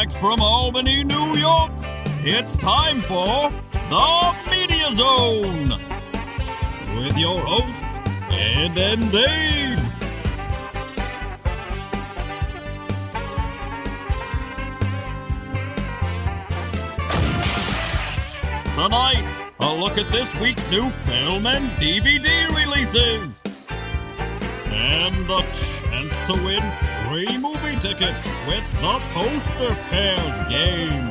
Direct from Albany, New York, it's time for The Media Zone with your hosts, Ed and Dave. Tonight, a look at this week's new film and DVD releases. And the chance to win free movie tickets with the Poster Pairs game.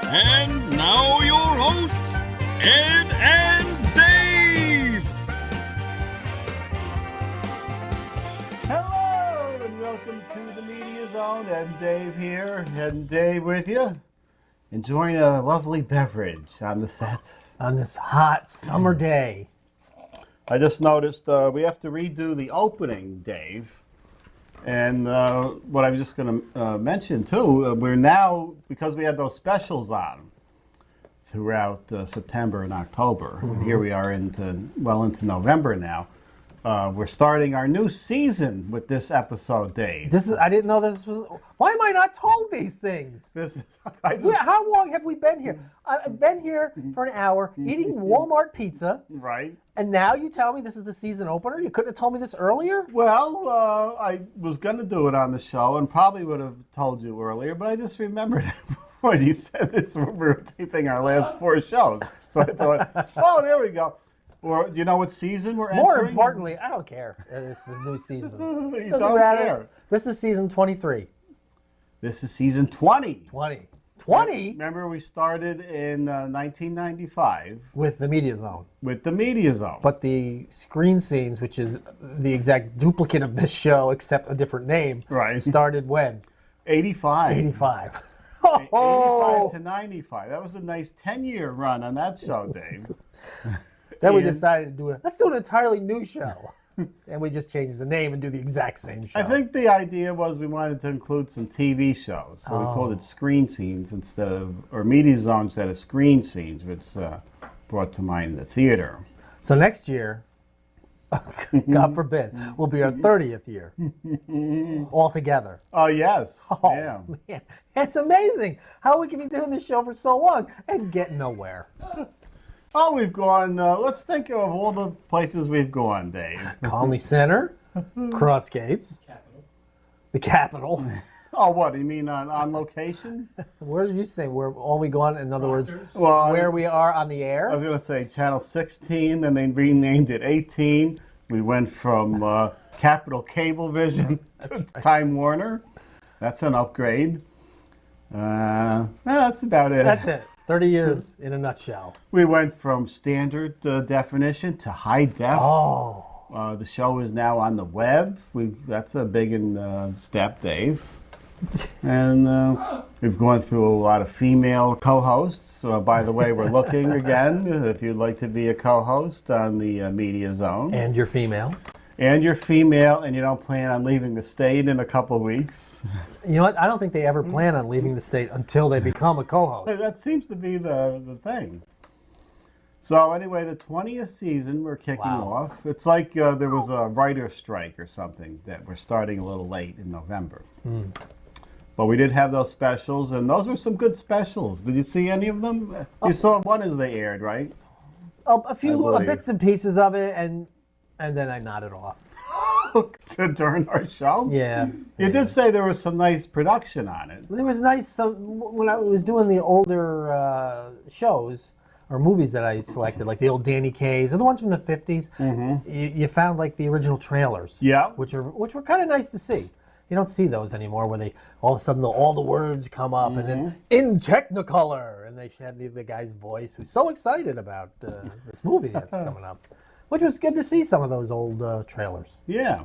And now your hosts, Ed and Dave. Hello and welcome to the Media Zone. Ed and Dave here. Ed and Dave with you. Enjoying a lovely beverage on the set. On this hot summer day. I just noticed we have to redo the opening, Dave. And what I was just going to mention, too, we're now, because we had those specials on throughout September and October, and here we are into November now. We're starting our new season with this episode, Dave. I didn't know this was. Why am I not told these things? How long have we been here? I've been here for an hour eating Walmart pizza. Right. And now you tell me this is the season opener? You couldn't have told me this earlier? Well, I was going to do it on the show and probably would have told you earlier, but I just remembered when you said this when we were taping our last 4 shows. So I thought, oh, there we go. Or do you know what season we're entering? More importantly, I don't care. This is a new season. You don't care. This is season 23. This is season 20. 20? Remember, we started in 1995. With the Media Zone. With the Media Zone. But the screen scenes, which is the exact duplicate of this show, except a different name, right, started when? 85. 85. 85 to 95. That was a nice 10-year run on that show, Dave. Then we decided to let's do an entirely new show. And we just changed the name and do the exact same show. I think the idea was we wanted to include some TV shows. So we called it Screen Scenes or Media Zone instead of Screen Scenes, which brought to mind the theater. So next year, God forbid, will be our 30th year altogether. Oh, yes. Oh, yeah. Man. It's amazing how we can be doing this show for so long and get nowhere. Oh, we've gone, let's think of all the places we've gone, Dave. Conley Center, Crossgates, the Capitol. Oh, what, you mean on location? Where did you say where all we gone, in other words, well, where we are on the air? I was going to say Channel 16, then they renamed it 18. We went from Capitol Cablevision to Time Warner. That's an upgrade. That's about it. That's it. 30 years in a nutshell. We went from standard definition to high def. Oh. The show is now on the web. That's a big step, Dave. And we've gone through a lot of female co-hosts. By the way, we're looking again if you'd like to be a co-host on the Media Zone. And you're female. And you're female, and you don't plan on leaving the state in a couple of weeks. You know what? I don't think they ever plan on leaving the state until they become a co-host. That seems to be the thing. So anyway, the 20th season we're kicking off. It's like there was a writer's strike or something that we're starting a little late in November. But we did have those specials, and those were some good specials. Did you see any of them? You saw one as they aired, right? A few bits and pieces of it, and then I nodded off. During our show? Yeah. You did say there was some nice production on it. There was nice, when I was doing the older shows, or movies that I selected, like the old Danny Kaye's, or the ones from the 50s, you found like the original trailers. Yeah. Which were kind of nice to see. You don't see those anymore where they all of a sudden all the words come up and then in Technicolor, and they had the guy's voice who's so excited about this movie that's coming up. Which was good to see some of those old trailers. Yeah.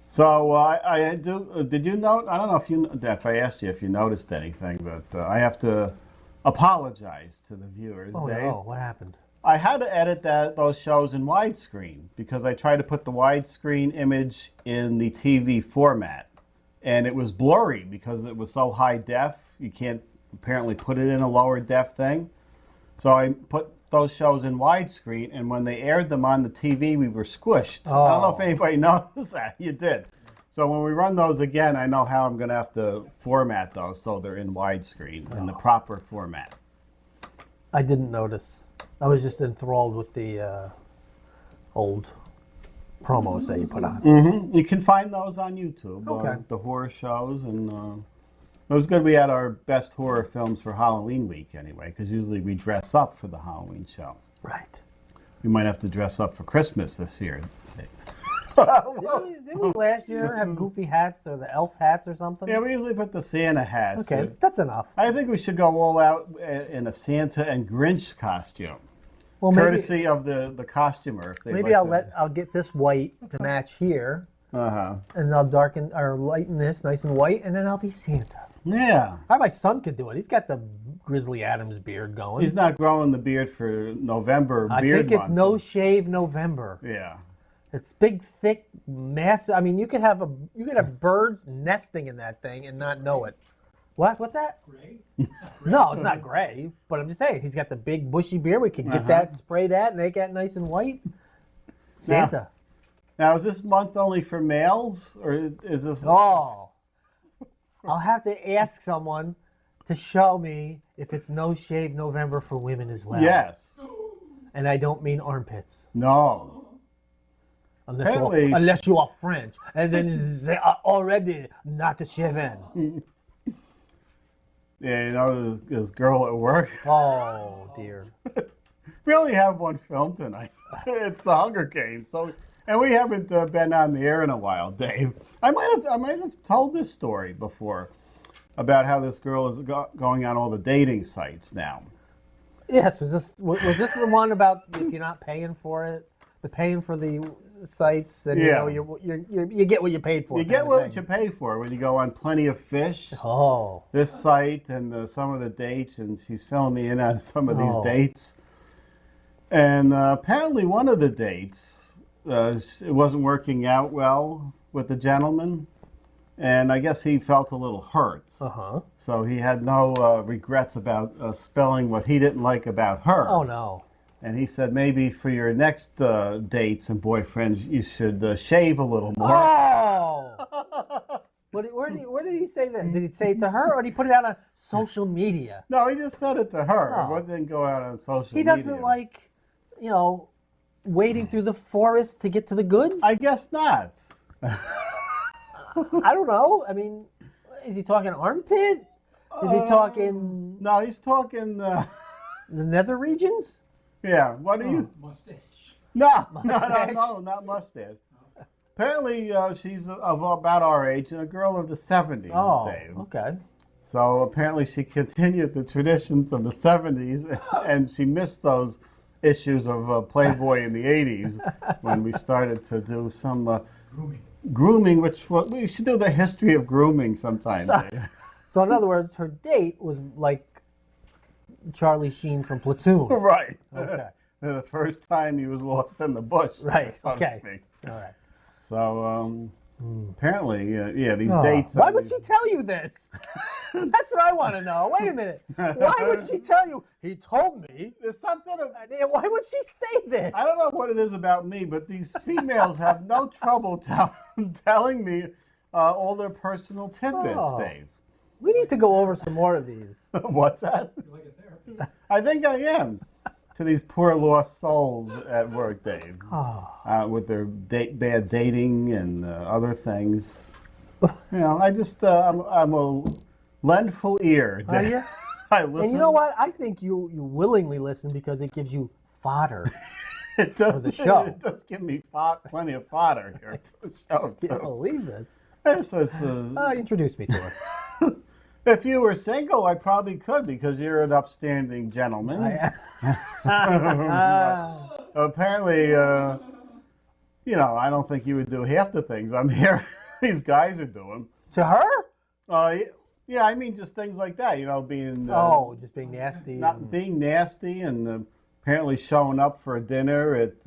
So I do. Did you note? I don't know if I asked you if you noticed anything, but I have to apologize to the viewers. Oh Dave. no! What happened? I had to edit those shows in widescreen because I tried to put the widescreen image in the TV format, and it was blurry because it was so high def. You can't apparently put it in a lower def thing. So I put those shows in widescreen, and when they aired them on the TV, we were squished. I don't know if anybody noticed that. You did. So when we run those again, I know how I'm going to have to format those so they're in widescreen in the proper format. I didn't notice. I was just enthralled with the old promos that you put on. You can find those on YouTube. Okay. The horror shows, and it was good we had our best horror films for Halloween week anyway, because usually we dress up for the Halloween show. Right. We might have to dress up for Christmas this year. Didn't we last year have goofy hats or the elf hats or something? Yeah, we usually put the Santa hats. Okay, that's enough. I think we should go all out in a Santa and Grinch costume. Well, Courtesy of the costumer. If maybe I'll get this white to match here, and I'll darken or lighten this nice and white, and then I'll be Santa. Yeah. My son could do it. He's got the Grizzly Adams beard going. He's not growing the beard for November. I think it's No Shave November. Yeah. It's big, thick, massive. I mean, you could have birds nesting in that thing and not know it. What? What's that? Gray? No, it's not gray. But I'm just saying, he's got the big bushy beard. We could get that, spray that, and make that nice and white. Santa. Now, is this month only for males, or is this? Oh, I'll have to ask someone to show me if it's No Shave November for women as well. Yes. And I don't mean armpits. No. Unless you are French, and then they are already not shaven. Yeah, you know, this girl at work. Oh dear. We only have one film tonight. It's The Hunger Games. And we haven't been on the air in a while, Dave. I might have told this story before about how this girl is going on all the dating sites now. Yes, was this the one about if you're not paying for it, the paying for the sites, then you know you get what you paid for. You get what you pay for when you go on Plenty of Fish. Oh. This site and some of the dates, and she's filling me in on some of these dates. And apparently one of the dates, it wasn't working out well with the gentleman. And I guess he felt a little hurt. So he had no regrets about spelling what he didn't like about her. Oh, no. And he said maybe for your next dates and boyfriends, you should shave a little more. Oh! Where did he say that? Did he say it to her, or did he put it out on social media? No, he just said it to her. Oh. It didn't go out on social media. He doesn't like, wading through the forest to get to the goods? I guess not. I don't know. I mean, is he talking armpit? Is he talking... No, he's talking... the nether regions? Yeah. What do you... Mustache. No, Mustache? no, not mustache. Apparently, she's of about our age and a girl of the 70s, Oh, Dave. okay. So apparently she continued the traditions of the 70s, and she missed those issues of Playboy in the 80s when we started to do some... Grooming, which we should do the history of grooming sometime. So in other words, her date was like Charlie Sheen from Platoon. Right. Okay. The first time he was lost in the bush. Right. So to Okay. speak. All right. So apparently, these Oh. dates. Why would she tell you this? That's what I want to know. Wait a minute. Why would she tell you? He told me. There's something. Why would she say this? I don't know what it is about me, but these females have no trouble telling me all their personal tidbits, Oh. Dave. We need to go over some more of these. What's that? You're like a therapist. I think I am. To these poor lost souls at work, Dave, with their bad dating and other things. I just I'm a lendful ear. Are Dave. you? I listen. And you know what? I think you willingly listen because it gives you fodder. It does, for the show. It does give me plenty of fodder here. For the show, I can't believe this. It's, Introduce me to her. if you were single, I probably could because you're an upstanding gentleman. Apparently, I don't think you would do half the things I'm here. These guys are doing. To her? Yeah, I mean just things like that. Being just being nasty. being nasty, and apparently showing up for a dinner at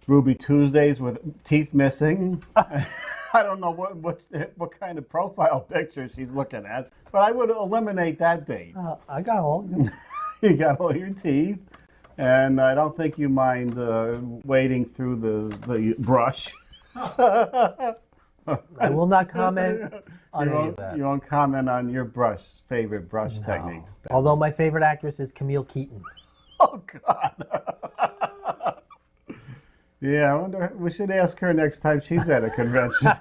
Ruby Tuesdays with teeth missing. I don't know what kind of profile picture she's looking at, but I would eliminate that date. I got all. You got all your teeth, and I don't think you mind wading through the brush. I will not comment on any of that. You won't comment on your favorite brush techniques. Then. Although my favorite actress is Camille Keaton. Oh, God. Yeah, I wonder. We should ask her next time she's at a convention.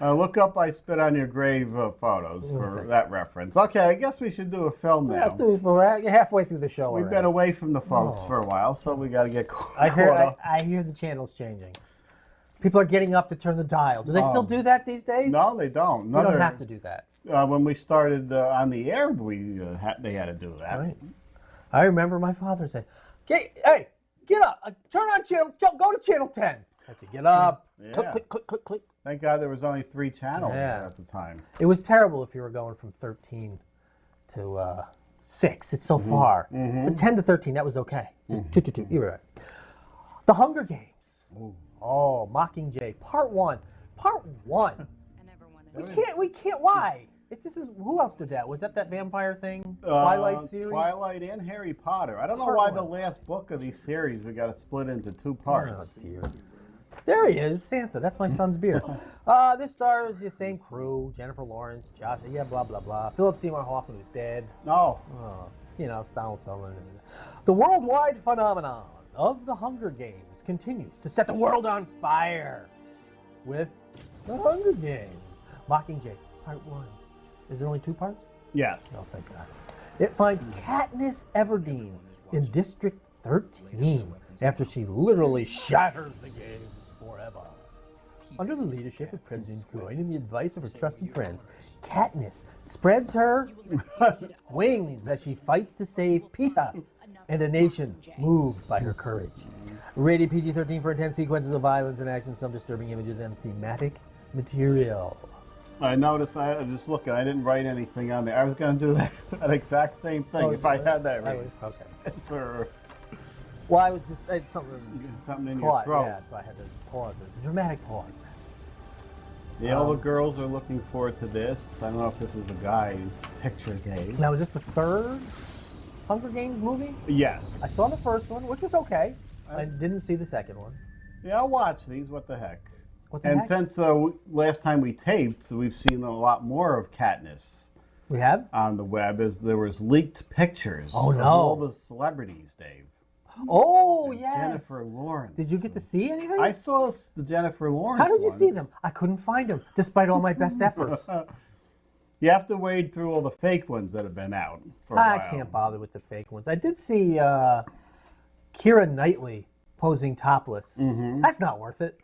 Look up I Spit on Your Grave photos for that reference. Okay, I guess we should do a film now. Let's do it. We're halfway through the show We've already. been away from the folks for a while, so we got to get caught up. I hear the channel's changing. People are getting up to turn the dial. Do they still do that these days? No, they don't. You don't have to do that. When we started on the air, they had to do that. Right. I remember my father saying, hey, get up. Turn on channel. Go to channel 10. I have to get up. Yeah. Click, click, click, click, click. Thank God there was only 3 channels at the time. It was terrible if you were going from 13 to 6. It's so far. But 10 to 13, that was okay. Just 2 to 2. You were right. The Hunger Games. Ooh. Oh, Mockingjay. Part 1. Part 1. I never wanted We can't. Why? Who else did that? Was that vampire thing? Twilight series? Twilight and Harry Potter. I don't know why the last book of these series we got to split into 2 parts. Oh, dear. There he is, Santa. That's my son's beard. This stars the same crew: Jennifer Lawrence, Josh, blah blah blah. Philip Seymour Hoffman, who's dead. No. It's Donald Sutherland. The worldwide phenomenon of the Hunger Games continues to set the world on fire with the Hunger Games. Mockingjay, Part 1. Is there only 2 parts? Yes. Oh, thank God. It finds Katniss Everdeen in District 13 after she literally shatters the games forever. Under the leadership of President Coin and the advice of her trusted friends, Katniss spreads her wings as she fights to save Peeta and a nation moved by her courage. Rated PG-13 for intense sequences of violence and action, some disturbing images, and thematic material. I noticed, I was just looking, I didn't write anything on there. I was going to do that exact same thing if I had that right. Okay. Sir. Well, I was just, something in your throat. Yeah, so I had to pause. It's a dramatic pause. Yeah, all the girls are looking forward to this. I don't know if this is the guy's picture game. Now, is this the 3rd Hunger Games movie? Yes. I saw the first one, which was okay. I didn't see the second one. Yeah, I'll watch these. What the heck? What the heck? Since last time we taped, we've seen a lot more of Katniss. We have? On the web, as there was leaked pictures of all the celebrities, Dave. Oh, and yes. Jennifer Lawrence. Did you get to see anything? I saw the Jennifer Lawrence How did you ones. see them? I couldn't find them, despite all my best efforts. You have to wade through all the fake ones that have been out for a while. I can't bother with the fake ones. I did see Keira Knightley posing topless. That's not worth it.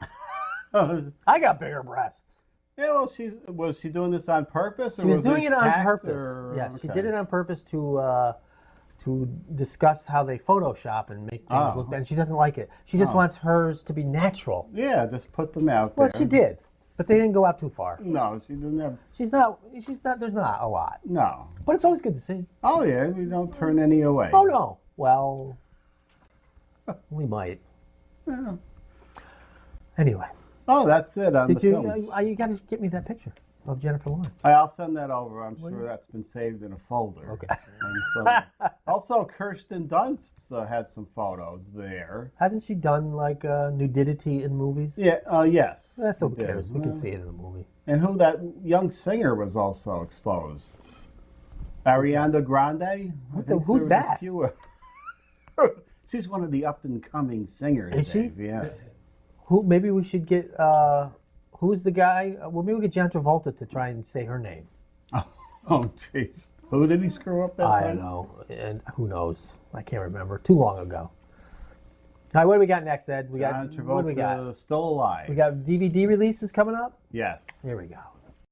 I got bigger breasts. Yeah, well, was she doing this on purpose? Or She was doing it on hacked, purpose. or- Yes, she okay. did it on purpose to discuss how they Photoshop and make things look better. And she doesn't like it. She just wants hers to be natural. Yeah, just put them out there. Well, she did, but they didn't go out too far. No, she didn't have. She's not. There's not a lot. No. But it's always good to see. Oh yeah, we don't turn any away. Oh no. Well, we might. Yeah. Anyway. Oh, that's it on Did the you? films. You got to get me that picture of Jennifer Lawrence. I'll send that over. I'm sure that's been saved in a folder. Okay. And also, Kirsten Dunst had some photos there. Hasn't she done like nudity in movies? Yeah. Yes. That's who she did. cares. We can see it in the movie. And who that young singer was also exposed? Ariana Grande. Who's that? She's one of the up and coming singers. Is she? Dave. Yeah. Who? Maybe we should get. Who's the guy? Well, maybe we get John Travolta to try and say her name. Oh, jeez. Who did he screw up that time? I don't know. And who knows? I can't remember. Too long ago. All right, what do we got next, Ed? John Travolta, what do we got? still alive. We got DVD releases coming up? Yes. Here we go.